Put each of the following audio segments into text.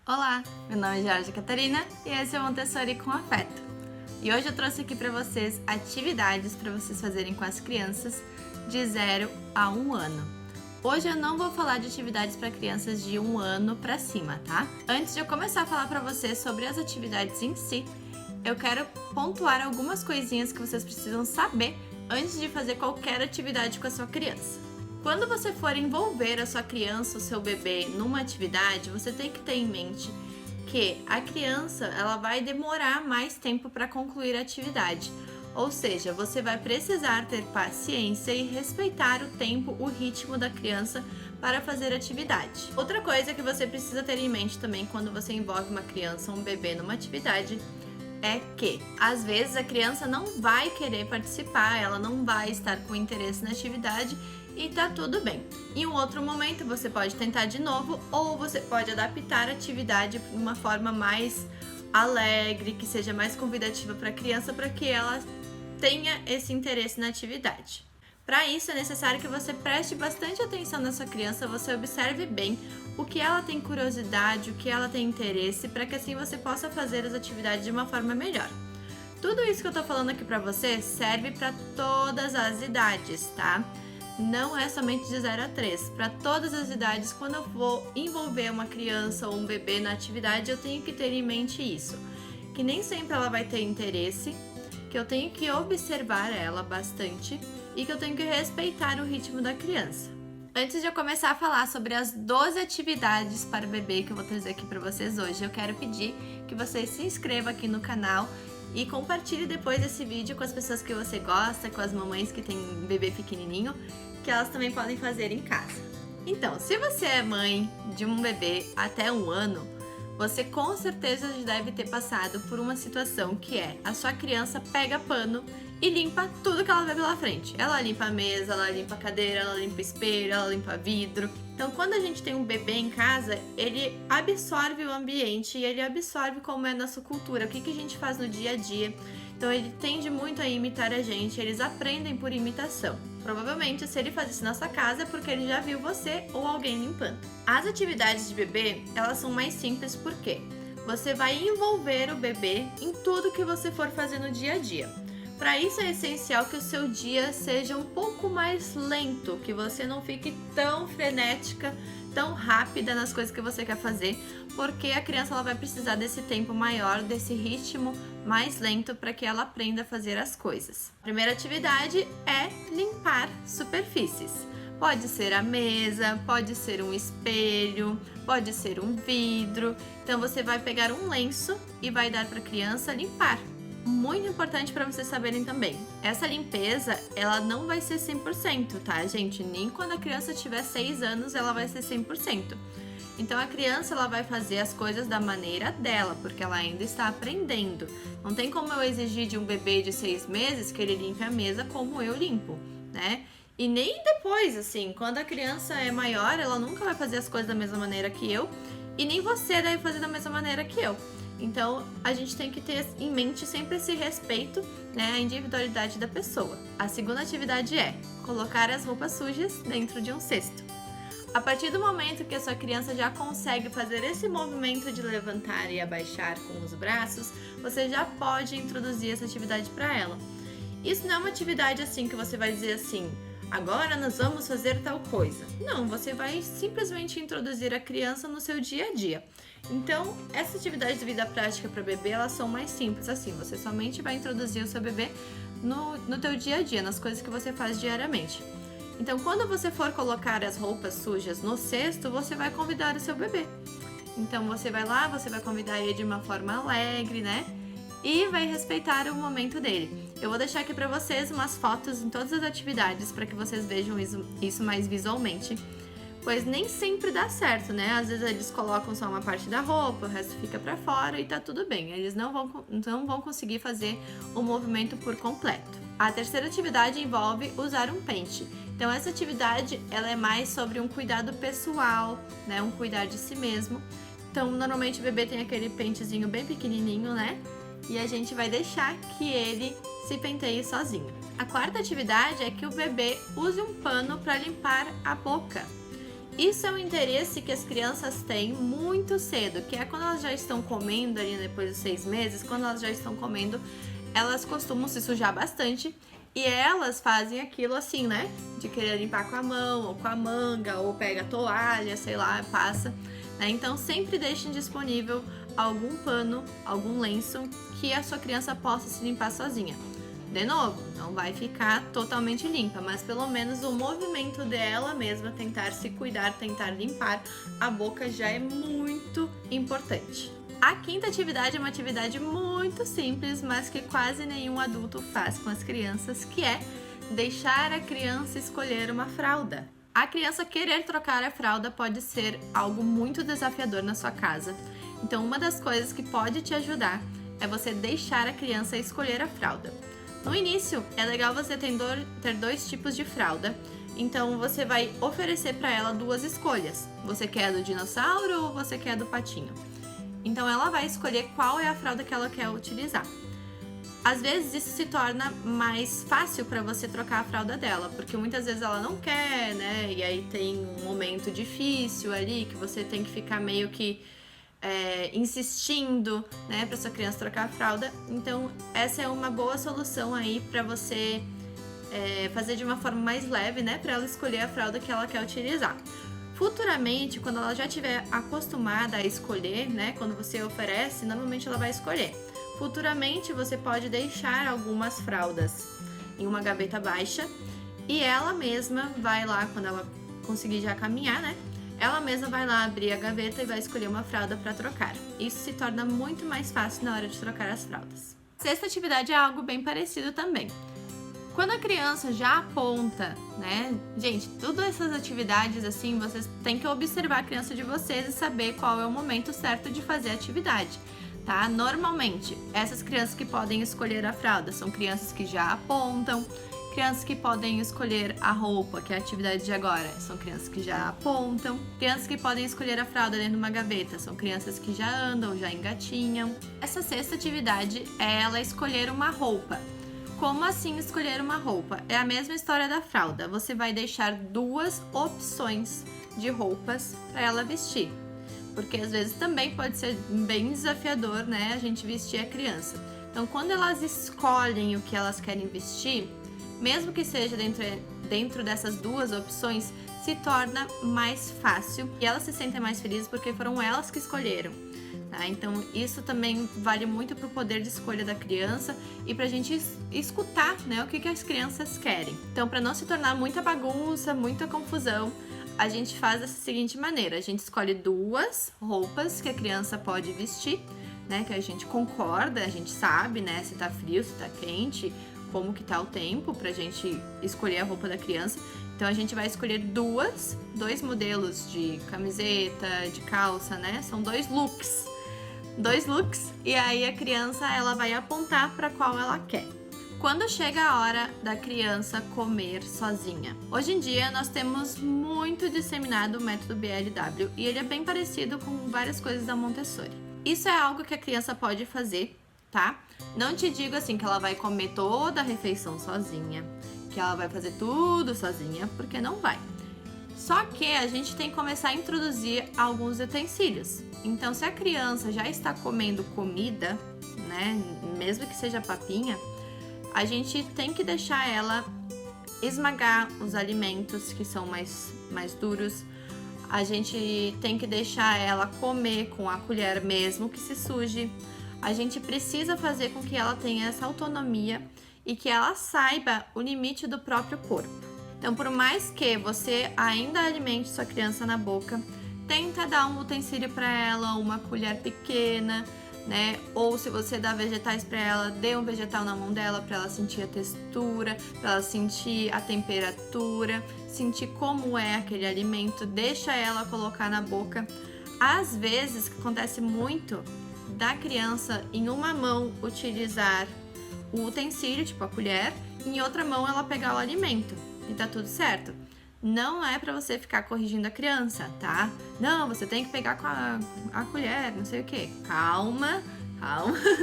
Olá, meu nome é Jorge Catarina e esse é o Montessori com Afeto. E hoje eu trouxe aqui para vocês atividades para vocês fazerem com as crianças de 0 a 1 ano. Hoje eu não vou falar de atividades para crianças de 1 ano para cima, tá? Antes de eu começar a falar para vocês sobre as atividades em si, eu quero pontuar algumas coisinhas que vocês precisam saber antes de fazer qualquer atividade com a sua criança. Quando você for envolver a sua criança, o seu bebê, numa atividade, você tem que ter em mente que a criança ela vai demorar mais tempo para concluir a atividade. Ou seja, você vai precisar ter paciência e respeitar o tempo, o ritmo da criança para fazer a atividade. Outra coisa que você precisa ter em mente também quando você envolve uma criança ou um bebê numa atividade é que, às vezes, a criança não vai querer participar, ela não vai estar com interesse na atividade e tá tudo bem. Em um outro momento você pode tentar de novo ou você pode adaptar a atividade de uma forma mais alegre, que seja mais convidativa para a criança, para que ela tenha esse interesse na atividade. Para isso é necessário que você preste bastante atenção na sua criança, você observe bem o que ela tem curiosidade, o que ela tem interesse, para que assim você possa fazer as atividades de uma forma melhor. Tudo isso que eu tô falando aqui para você serve para todas as idades, tá? Não é somente de 0 a 3. Para todas as idades, quando eu vou envolver uma criança ou um bebê na atividade, eu tenho que ter em mente isso. Que nem sempre ela vai ter interesse, que eu tenho que observar ela bastante e que eu tenho que respeitar o ritmo da criança. Antes de eu começar a falar sobre as 12 atividades para o bebê que eu vou trazer aqui para vocês hoje, eu quero pedir que você se inscreva aqui no canal e compartilhe depois esse vídeo com as pessoas que você gosta, com as mamães que têm bebê pequenininho, que elas também podem fazer em casa. Então, se você é mãe de um bebê até 1 ano, você com certeza já deve ter passado por uma situação que é a sua criança pega pano e limpa tudo que ela vê pela frente. Ela limpa a mesa, ela limpa a cadeira, ela limpa o espelho, ela limpa vidro. Então, quando a gente tem um bebê em casa, ele absorve o ambiente e ele absorve como é a nossa cultura, o que a gente faz no dia a dia. Então, ele tende muito a imitar a gente, eles aprendem por imitação. Provavelmente, se ele faz isso na sua casa, é porque ele já viu você ou alguém limpando. As atividades de bebê, elas são mais simples porque você vai envolver o bebê em tudo que você for fazer no dia a dia. Para isso é essencial que o seu dia seja um pouco mais lento, que você não fique tão frenética, tão rápida nas coisas que você quer fazer, porque a criança ela vai precisar desse tempo maior, desse ritmo mais lento para que ela aprenda a fazer as coisas. A primeira atividade é limpar superfícies. Pode ser a mesa, pode ser um espelho, pode ser um vidro. Então você vai pegar um lenço e vai dar para a criança limpar. Muito importante para vocês saberem também, essa limpeza ela não vai ser 100%, tá, gente? Nem quando a criança tiver 6 anos ela vai ser 100%. Então a criança ela vai fazer as coisas da maneira dela, porque ela ainda está aprendendo. Não tem como eu exigir de um bebê de 6 meses que ele limpe a mesa como eu limpo, né? E nem depois, assim, quando a criança é maior, ela nunca vai fazer as coisas da mesma maneira que eu, e nem você deve fazer da mesma maneira que eu. Então, a gente tem que ter em mente sempre esse respeito, né, à individualidade da pessoa. A segunda atividade é colocar as roupas sujas dentro de um cesto. A partir do momento que a sua criança já consegue fazer esse movimento de levantar e abaixar com os braços, você já pode introduzir essa atividade para ela. Isso não é uma atividade assim que você vai dizer assim, agora nós vamos fazer tal coisa. Não, você vai simplesmente introduzir a criança no seu dia a dia. Então, essas atividades de vida prática para bebê, elas são mais simples assim. Você somente vai introduzir o seu bebê no teu dia a dia, nas coisas que você faz diariamente. Então, quando você for colocar as roupas sujas no cesto, você vai convidar o seu bebê. Então, você vai lá, você vai convidar ele de uma forma alegre, né? E vai respeitar o momento dele. Eu vou deixar aqui para vocês umas fotos em todas as atividades para que vocês vejam isso mais visualmente. Pois nem sempre dá certo, né? Às vezes eles colocam só uma parte da roupa, o resto fica para fora e tá tudo bem. Eles não vão conseguir fazer o movimento por completo. A terceira atividade envolve usar um pente. Então essa atividade ela é mais sobre um cuidado pessoal, né? Um cuidar de si mesmo. Então normalmente o bebê tem aquele pentezinho bem pequenininho, né? E a gente vai deixar que ele se penteie sozinho. A quarta atividade é que o bebê use um pano para limpar a boca. Isso é um interesse que as crianças têm muito cedo, que é quando elas já estão comendo ali depois dos 6 meses, quando elas já estão comendo, elas costumam se sujar bastante e elas fazem aquilo assim, né? De querer limpar com a mão, ou com a manga, ou pega a toalha, sei lá, passa, né? Então sempre deixem disponível algum pano, algum lenço que a sua criança possa se limpar sozinha. De novo, não vai ficar totalmente limpa, mas pelo menos o movimento dela mesma, tentar se cuidar, tentar limpar a boca já é muito importante. A quinta atividade é uma atividade muito simples, mas que quase nenhum adulto faz com as crianças, que é deixar a criança escolher uma fralda. A criança querer trocar a fralda pode ser algo muito desafiador na sua casa. Então, uma das coisas que pode te ajudar é você deixar a criança escolher a fralda. No início, é legal você ter 2 tipos de fralda, então você vai oferecer para ela 2 escolhas. Você quer a do dinossauro ou você quer a do patinho? Então ela vai escolher qual é a fralda que ela quer utilizar. Às vezes isso se torna mais fácil para você trocar a fralda dela, porque muitas vezes ela não quer, né? E aí tem um momento difícil ali que você tem que ficar meio que insistindo, né, para sua criança trocar a fralda. Então essa é uma boa solução aí para você fazer de uma forma mais leve, né, para ela escolher a fralda que ela quer utilizar. Futuramente, quando ela já estiver acostumada a escolher, né, quando você oferece, normalmente ela vai escolher. Futuramente você pode deixar algumas fraldas em uma gaveta baixa e ela mesma vai lá, quando ela conseguir já caminhar, né, ela mesma vai lá abrir a gaveta e vai escolher uma fralda para trocar. Isso se torna muito mais fácil na hora de trocar as fraldas. Sexta atividade é algo bem parecido também. Quando a criança já aponta, né? Gente, todas essas atividades assim, vocês têm que observar a criança de vocês e saber qual é o momento certo de fazer a atividade, tá? Normalmente, essas crianças que podem escolher a fralda são crianças que já apontam. Crianças que podem escolher a roupa, que é a atividade de agora, são crianças que já apontam. Crianças que podem escolher a fralda dentro de uma gaveta, são crianças que já andam, já engatinham. Essa sexta atividade é ela escolher uma roupa. Como assim escolher uma roupa? É a mesma história da fralda. Você vai deixar 2 opções de roupas para ela vestir. Porque às vezes também pode ser bem desafiador, né, a gente vestir a criança. Então, quando elas escolhem o que elas querem vestir, mesmo que seja dentro dessas 2 opções, se torna mais fácil e elas se sentem mais felizes porque foram elas que escolheram, tá? Então isso também vale muito para o poder de escolha da criança e para a gente escutar, né, o que as crianças querem. Então, para não se tornar muita bagunça, muita confusão, a gente faz dessa seguinte maneira: a gente escolhe 2 roupas que a criança pode vestir, né, que a gente concorda, a gente sabe, né, se tá frio, se tá quente, como que tá o tempo pra gente escolher a roupa da criança. Então a gente vai escolher 2 modelos de camiseta, de calça, né? São 2 looks. 2 looks e aí a criança ela vai apontar para qual ela quer. Quando chega a hora da criança comer sozinha? Hoje em dia nós temos muito disseminado o método BLW e ele é bem parecido com várias coisas da Montessori. Isso é algo que a criança pode fazer, tá? Não te digo assim que ela vai comer toda a refeição sozinha, que ela vai fazer tudo sozinha, porque não vai. Só que a gente tem que começar a introduzir alguns utensílios. Então, se a criança já está comendo comida, né, mesmo que seja papinha, a gente tem que deixar ela esmagar os alimentos que são mais duros. A gente tem que deixar ela comer com a colher mesmo que se suje. A gente precisa fazer com que ela tenha essa autonomia e que ela saiba o limite do próprio corpo. Então, por mais que você ainda alimente sua criança na boca, tenta dar um utensílio para ela, uma colher pequena, né? Ou se você dá vegetais para ela, dê um vegetal na mão dela para ela sentir a textura, para ela sentir a temperatura, sentir como é aquele alimento, deixa ela colocar na boca. Às vezes, que acontece muito da criança em uma mão utilizar o utensílio, tipo a colher, e em outra mão ela pegar o alimento e tá tudo certo. Não é pra você ficar corrigindo a criança, tá? Não, você tem que pegar com a colher, não sei o que. Calma,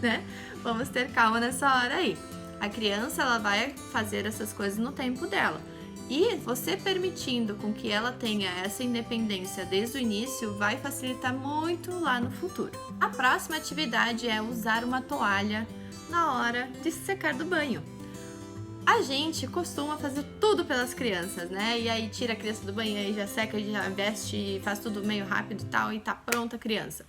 né? Vamos ter calma nessa hora aí. A criança, ela vai fazer essas coisas no tempo dela. E você permitindo com que ela tenha essa independência desde o início vai facilitar muito lá no futuro. A próxima atividade é usar uma toalha na hora de se secar do banho. A gente costuma fazer tudo pelas crianças, né? E aí tira a criança do banho, aí já seca, já veste, faz tudo meio rápido e tal, e tá pronta a criança.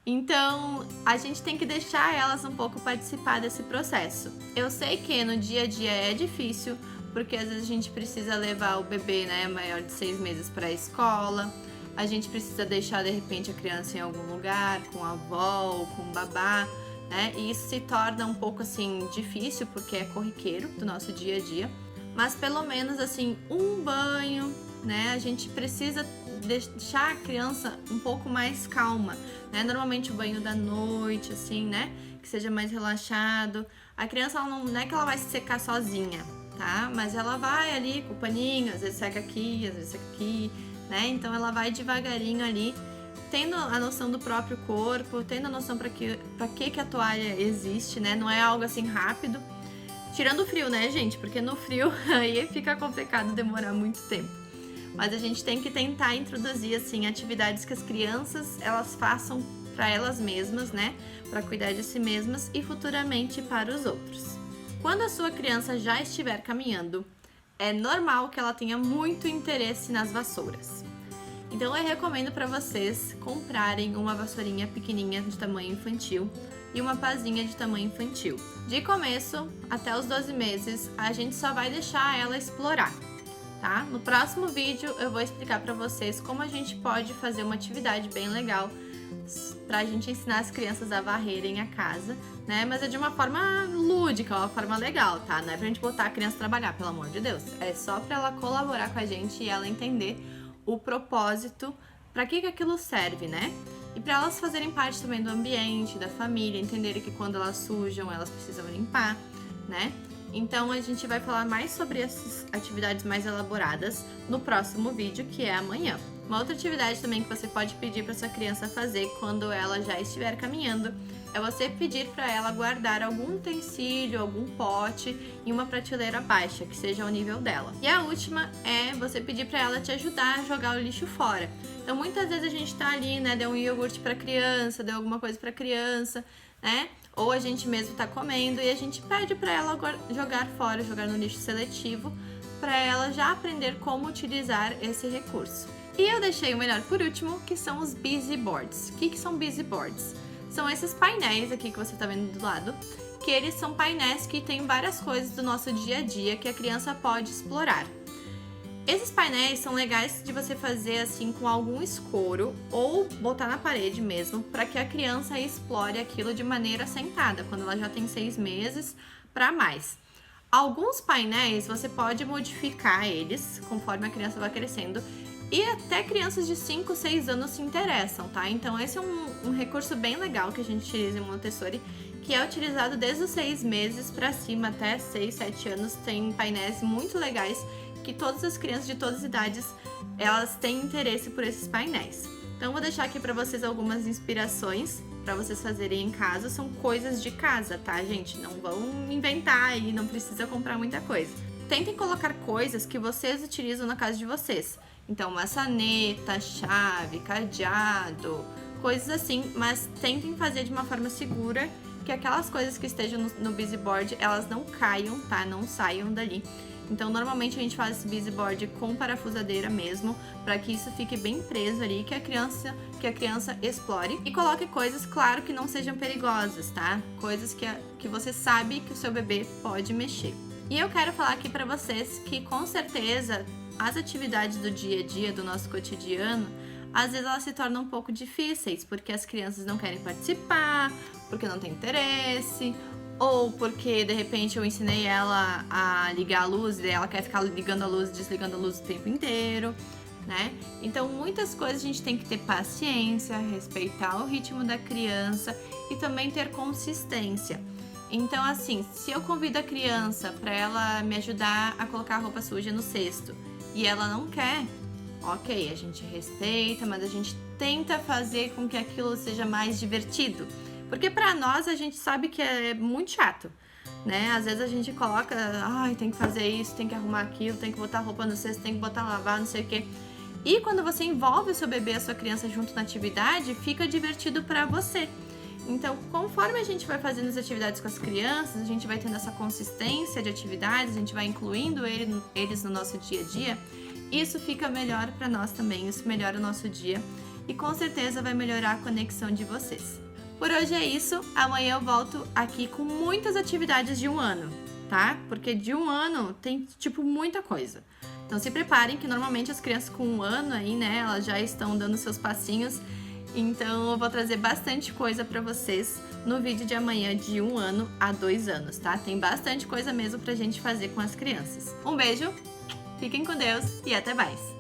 Então, a gente tem que deixar elas um pouco participar desse processo. Eu sei que no dia a dia é difícil, porque às vezes a gente precisa levar o bebê, né, maior de 6 meses para a escola, a gente precisa deixar de repente a criança em algum lugar, com a avó ou com o babá, né? E isso se torna um pouco assim difícil porque é corriqueiro do nosso dia a dia, mas pelo menos assim um banho, né? A gente precisa deixar a criança um pouco mais calma, né? Normalmente o banho da noite, assim, né? Que seja mais relaxado. A criança ela não é que ela vai se secar sozinha, tá? Mas ela vai ali com o paninho, às vezes seca aqui, às vezes seca aqui, né? Então ela vai devagarinho ali, tendo a noção do próprio corpo, tendo a noção para que a toalha existe, né? Não é algo assim rápido. Tirando o frio, né, gente? Porque no frio aí fica complicado demorar muito tempo. Mas a gente tem que tentar introduzir, assim, atividades que as crianças, elas façam para elas mesmas, né? Para cuidar de si mesmas e futuramente para os outros. Quando a sua criança já estiver caminhando, é normal que ela tenha muito interesse nas vassouras. Então eu recomendo para vocês comprarem uma vassourinha pequenininha de tamanho infantil e uma pazinha de tamanho infantil. De começo, até os 12 meses, a gente só vai deixar ela explorar, tá? No próximo vídeo eu vou explicar para vocês como a gente pode fazer uma atividade bem legal pra gente ensinar as crianças a varrerem a casa, né? Mas é de uma forma lúdica, uma forma legal, tá? Não é pra gente botar a criança a trabalhar, pelo amor de Deus. É só pra ela colaborar com a gente e ela entender o propósito, para que aquilo serve, né? E para elas fazerem parte também do ambiente, da família, entenderem que quando elas sujam, elas precisam limpar, né? Então a gente vai falar mais sobre essas atividades mais elaboradas no próximo vídeo, que é amanhã. Uma outra atividade também que você pode pedir para sua criança fazer quando ela já estiver caminhando é você pedir para ela guardar algum utensílio, algum pote em uma prateleira baixa, que seja ao nível dela. E a última é você pedir para ela te ajudar a jogar o lixo fora. Então muitas vezes a gente tá ali, né, deu um iogurte para criança, deu alguma coisa para criança, né? Ou a gente mesmo tá comendo e a gente pede para ela jogar fora, jogar no lixo seletivo, para ela já aprender como utilizar esse recurso. E eu deixei o melhor por último, que são os busy boards. O que são busy boards? São esses painéis aqui que você tá vendo do lado, que eles são painéis que tem várias coisas do nosso dia a dia que a criança pode explorar. Esses painéis são legais de você fazer assim com algum escoro ou botar na parede mesmo, para que a criança explore aquilo de maneira sentada, quando ela já tem 6 meses para mais. Alguns painéis você pode modificar eles conforme a criança vai crescendo, e até crianças de 5, 6 anos se interessam, tá? Então esse é um recurso bem legal que a gente utiliza em Montessori, que é utilizado desde os 6 meses para cima até 6, 7 anos. Tem painéis muito legais que todas as crianças de todas as idades, elas têm interesse por esses painéis. Então vou deixar aqui para vocês algumas inspirações para vocês fazerem em casa. São coisas de casa, tá, gente? Não vão inventar aí, não precisa comprar muita coisa. Tentem colocar coisas que vocês utilizam na casa de vocês. Então, maçaneta, chave, cadeado, coisas assim, mas tentem fazer de uma forma segura, que aquelas coisas que estejam no busy board, elas não caiam, tá? Não saiam dali. Então, normalmente a gente faz esse busy board com parafusadeira mesmo, para que isso fique bem preso ali, que a criança explore. E coloque coisas, claro, que não sejam perigosas, tá? Coisas que você sabe que o seu bebê pode mexer. E eu quero falar aqui para vocês que, com certeza, as atividades do dia a dia, do nosso cotidiano, às vezes elas se tornam um pouco difíceis, porque as crianças não querem participar, porque não tem interesse, ou porque de repente eu ensinei ela a ligar a luz e ela quer ficar ligando a luz e desligando a luz o tempo inteiro, né? Então muitas coisas a gente tem que ter paciência, respeitar o ritmo da criança e também ter consistência. Então assim, se eu convido a criança para ela me ajudar a colocar a roupa suja no cesto e ela não quer, ok, a gente respeita, mas a gente tenta fazer com que aquilo seja mais divertido. Porque pra nós a gente sabe que é muito chato. né? Às vezes a gente coloca, ai, tem que fazer isso, tem que arrumar aquilo, tem que botar roupa no cesto, tem que botar lavar, não sei o quê. E quando você envolve o seu bebê, a sua criança junto na atividade, fica divertido pra você. Então, conforme a gente vai fazendo as atividades com as crianças, a gente vai tendo essa consistência de atividades, a gente vai incluindo eles no nosso dia a dia, isso fica melhor pra nós também, isso melhora o nosso dia e com certeza vai melhorar a conexão de vocês. Por hoje é isso, amanhã eu volto aqui com muitas atividades de 1 ano, tá? Porque de 1 ano tem, tipo, muita coisa. Então se preparem que normalmente as crianças com 1 ano aí, né, elas já estão dando seus passinhos. Então eu vou trazer bastante coisa pra vocês no vídeo de amanhã de 1 ano a 2 anos, tá? Tem bastante coisa mesmo pra gente fazer com as crianças. Um beijo, fiquem com Deus e até mais!